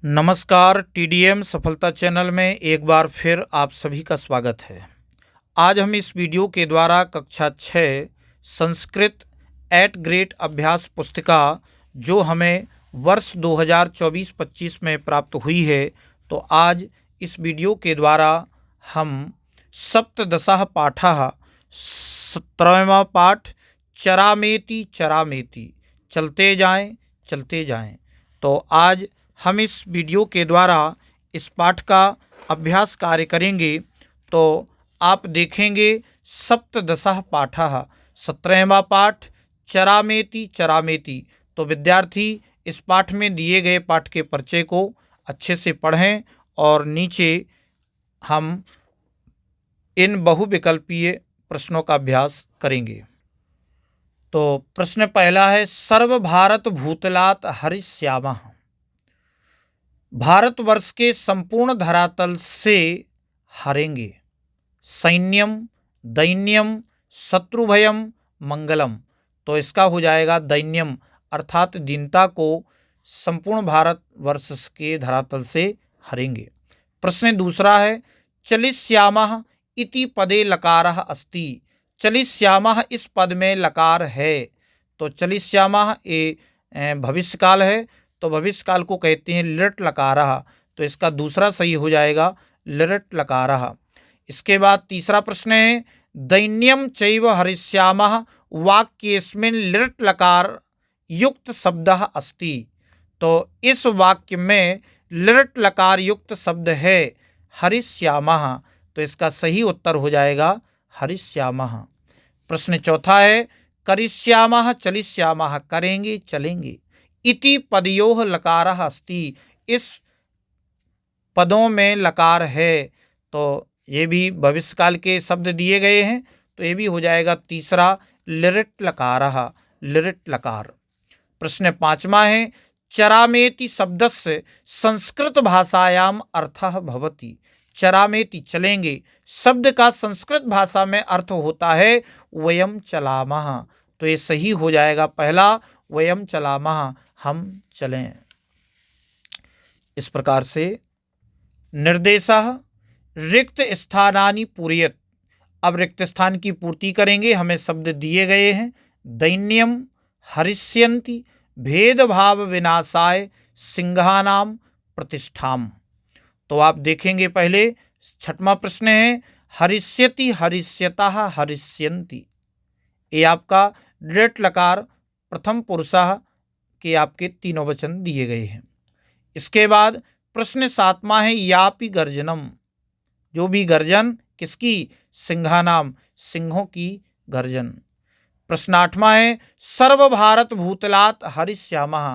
नमस्कार, टीडीएम सफलता चैनल में एक बार फिर आप सभी का स्वागत है। आज हम इस वीडियो के द्वारा कक्षा 6 संस्कृत एट ग्रेड अभ्यास पुस्तिका जो हमें वर्ष 2024-25 में प्राप्त हुई है, तो आज इस वीडियो के द्वारा हम सप्तदशः पाठः 17वां पाठ चरामेति चरामेति चलते जाएं। तो आज हम इस वीडियो के द्वारा इस पाठ का अभ्यास कार्य करेंगे। तो आप देखेंगे सप्तदशः पाठः 17वां पाठ चरामेति चरामेति। तो विद्यार्थी इस पाठ में दिए गए पाठ के परिचय को अच्छे से पढ़ें और नीचे हम इन बहुविकल्पीय प्रश्नों का अभ्यास करेंगे। तो प्रश्न पहला है, सर्वभारत भूतलात् हरिष्यामः। भारतवर्ष के संपूर्ण धरातल से हरेंगे। सैन्यम दैन्यम शत्रुभयम मंगलम। तो इसका हो जाएगा दैन्यम, अर्थात दीनता को संपूर्ण भारतवर्ष के धरातल से हरेंगे। प्रश्न दूसरा है, चलिष्यामः इति पदे लकारः अस्ति। चलिष्यामः इस पद में लकार है। तो चलिष्यामः ये भविष्यकाल है, तो भविष्यकाल को कहते हैं लिट लकारः। तो इसका दूसरा सही हो जाएगा लिट लकारः। इसके बाद तीसरा प्रश्न है, दैन्यम चैव हरिष्यामः वाक्येस्मिन् लिट लकार युक्त शब्दः अस्ति। तो इस वाक्य में लिट लकार युक्त शब्द है हरिष्यामः। तो इसका सही उत्तर हो जाएगा हरिष्यामः। प्रश्न चौथा है, करिष्यामः चलिष्यामः करेंगे चलेंगे। इति पदयोः लकारः अस्ति। इस पदों में लकार है। तो ये भी भविष्यकाल के शब्द दिए गए हैं, तो ये भी हो जाएगा तीसरा लिट लकारः, लिट लकार। प्रश्न पांचवा है, चरामेति शब्दस्य संस्कृत भाषायाम अर्थः भवति। चरामेति चलेंगे शब्द का संस्कृत भाषा में अर्थ होता है वयम चलामः। तो ये सही हो जाएगा पहला वयम चलामः, हम चलें। इस प्रकार से निर्देशः रिक्त स्थानानि पूरयेत्। अब रिक्त स्थान की पूर्ति करेंगे। हमें शब्द दिए गए हैं, दैन्यम हरिष्यन्ति भेदभाव विनाशाय सिंहानाम प्रतिष्ठाम। तो आप देखेंगे पहले छठवां प्रश्न है, हरिष्यति हरिष्यतः हरिष्यन्ति। ये आपका लिट लकार प्रथम पुरुषः के आपके तीनों वचन दिए गए हैं। इसके बाद प्रश्न सातवां है, यापि गर्जनम। जो भी गर्जन किसकी, सिंहानाम सिंहों की गर्जन। प्रश्न आठवां है, सर्व भारत भूतलात् हरिष्यामः।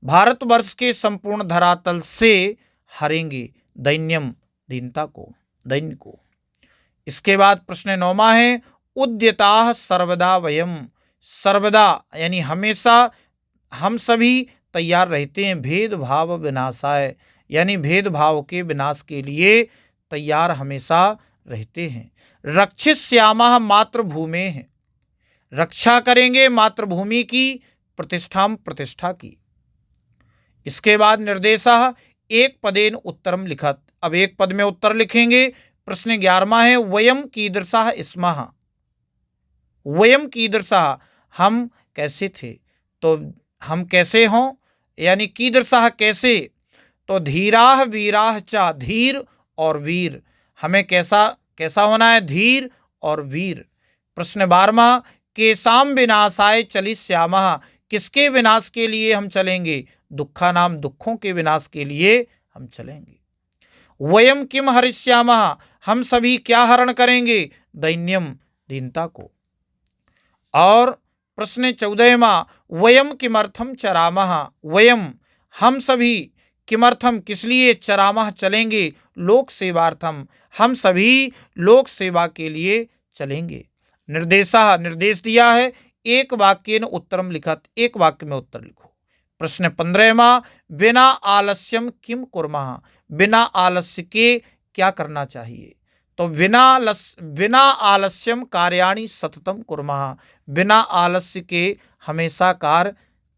भारतवर्ष के संपूर्ण धरातल से हरेंगे दैन्यम दीनता को, दैन्य को। इसके बाद प्रश्न नौवां है, उद्यताः सर्वदा वयम। सर्वदा यानी हमेशा हम सभी तैयार रहते हैं भेदभाव विनाशाय, यानी भेदभाव के विनाश के लिए तैयार हमेशा रहते हैं। रक्षिष्यामः मातृभूमेः। रक्षा करेंगे मातृभूमि की, प्रतिष्ठाम प्रतिष्ठा की। इसके बाद निर्देशः एक पदेन उत्तरम लिखत। अब एक पद में उत्तर लिखेंगे। प्रश्न 11वां है, वयम कीदृशः स्मः। वयम कीदृशः हम कैसे थे। तो हम कैसे हों, यानी कीदृशः कैसे। तो धीराः वीराः च, धीर और वीर। हमें कैसा होना है, धीर और वीर। प्रश्न 12वां, केसाम विनाशाय चलिष्यामः। किसके विनाश के लिए हम चलेंगे, दुःखानाम दुखों के विनाश के लिए हम चलेंगे। वयम किम हरिष्यामः। हम सभी क्या हरण करेंगे, दैन्यम दीनता को। और प्रश्न 14वां, वयम किमर्थम चरामः। वयम हम सभी, किमर्थम किस लिए, चरामः चलेंगे, लोक सेवार्थम हम सभी लोक सेवा के लिए चलेंगे। निर्देशः निर्देश दिया है, एक वाक्येन उत्तरम लिखत। एक वाक्य में उत्तर लिखो। प्रश्न 15वां, बिना आलस्यम किम कुर्मः। बिना आलस्य के क्या करना चाहिए। तो बिना आलस्यम कार्याणि सततम कुर्मः। बिना आलस्य के हमेशा कार्य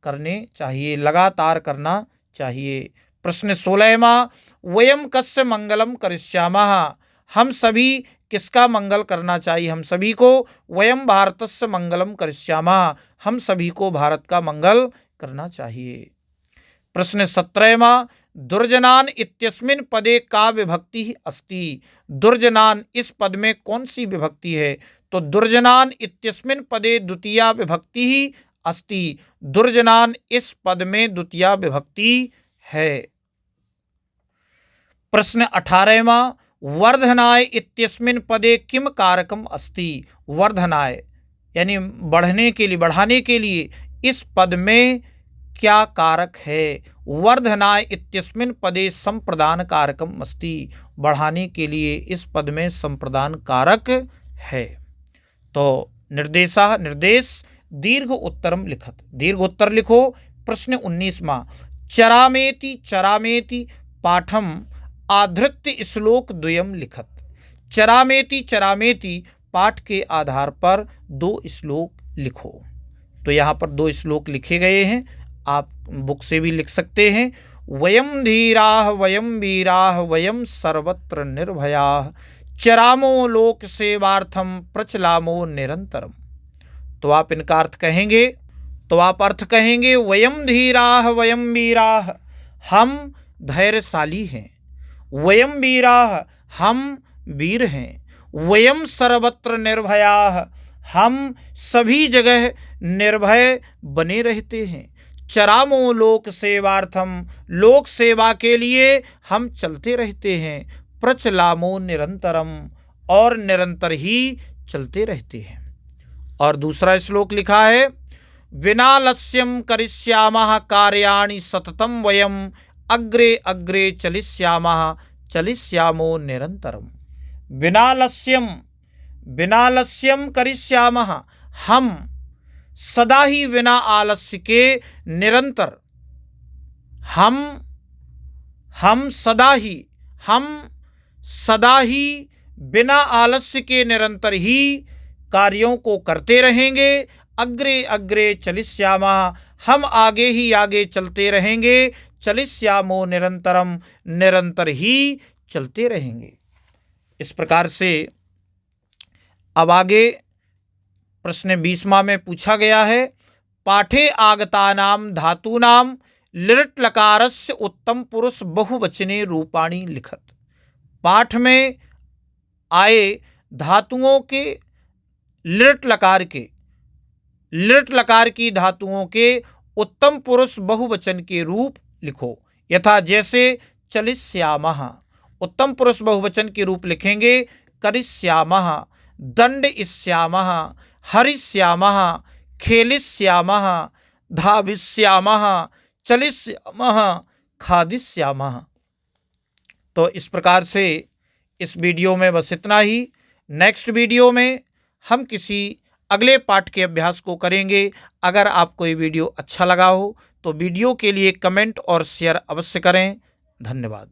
करने चाहिए, लगातार करना चाहिए। प्रश्न 16वां, वयम कस्य मंगलम करिष्यामः, हम सभी किसका मंगल करना चाहिए, हम सभी को। वयम भारतस्य मंगलम करिष्यामः, हम सभी को भारत का मंगल करना चाहिए। प्रश्न 17वां, दुर्जनान इत्यस्मिन् पदे का विभक्ति अस्ति, दुर्जनान इस पद में कौन सी विभक्ति है, तो दुर्जनान इत्यस्मिन् पदे द्वितीया विभक्ति ही अस्ति, दुर्जनान इस पद में द्वितीया विभक्ति है। प्रश्न 18वां, वर्धनाय इत्यस्मिन् पदे किम कारकम अस्ति, वर्धनाय यानी बढ़ने के लिए, बढ़ाने के लिए इस पद में क्या कारक है। वर्धनाय इत्यस्मिन् पदे संप्रदान कारकम अस्ति, बढ़ाने के लिए इस पद में संप्रदान कारक है। तो निर्देशा, निर्देश दीर्घ उत्तरम लिखत, दीर्घ उत्तर लिखो। प्रश्न 19वां, चरामेति चरामेति पाठम आधृत्य श्लोक द्वयम लिखत, चरामेति चरामेति पाठ के आधार पर 2 श्लोक लिखो। तो यहाँ पर 2 श्लोक लिखे गए हैं, आप बुक से भी लिख सकते हैं। वयम धीराः वयम वीराः वयम सर्वत्र निर्भयाः चरामो लोक सेवार्थम प्रचलामो निरंतरम। तो आप इनका अर्थ कहेंगे, तो आप अर्थ कहेंगे वयम धीराः वयम वीराः, हम धैर्यशाली हैं, वयम वीराः, हम वीर हैं, वयम सर्वत्र निर्भयाः, हम सभी जगह निर्भय बने रहते हैं, चरामो लोक सेवार्थम, लोक सेवा के लिए हम चलते रहते हैं, प्रचलामो निरंतरम, और निरंतर ही चलते रहते हैं। और दूसरा श्लोक लिखा है, विनालस्यम करिष्यामः कार्याणि सततम वयम अग्रे अग्रे चलिष्यामः चलिष्यामो निरंतरम। विनालस्यम, विनालस्यम करिष्यामः, हम सदा ही बिना आलस्य के निरंतर, हम सदा ही बिना आलस्य के निरंतर ही कार्यों को करते रहेंगे। अग्रे अग्रे चलिष्यामः, हम आगे ही आगे चलते रहेंगे, चलिष्यामो निरंतरम, निरंतर ही चलते रहेंगे। इस प्रकार से अब आगे प्रश्न 20वां में पूछा गया है, पाठे आगतानाम धातूनाम लिट लकारस्य उत्तम पुरुष बहुवचने रूपाणि लिखत, पाठ में आए धातुओं के लिट लकार की धातुओं के उत्तम पुरुष बहुवचन के रूप लिखो। यथा जैसे चलिष्यामः, उत्तम पुरुष बहुवचन के रूप लिखेंगे करिष्यामः, दंडयिष्यामः, हरिष्यामः, खेलिष्यामः, धाविष्यामः, चलिष्यामः, खादिष्यामः। तो इस प्रकार से इस वीडियो में बस इतना ही। नेक्स्ट वीडियो में हम किसी अगले पाठ के अभ्यास को करेंगे। अगर आपको ये वीडियो अच्छा लगा हो तो वीडियो के लिए कमेंट और शेयर अवश्य करें। धन्यवाद।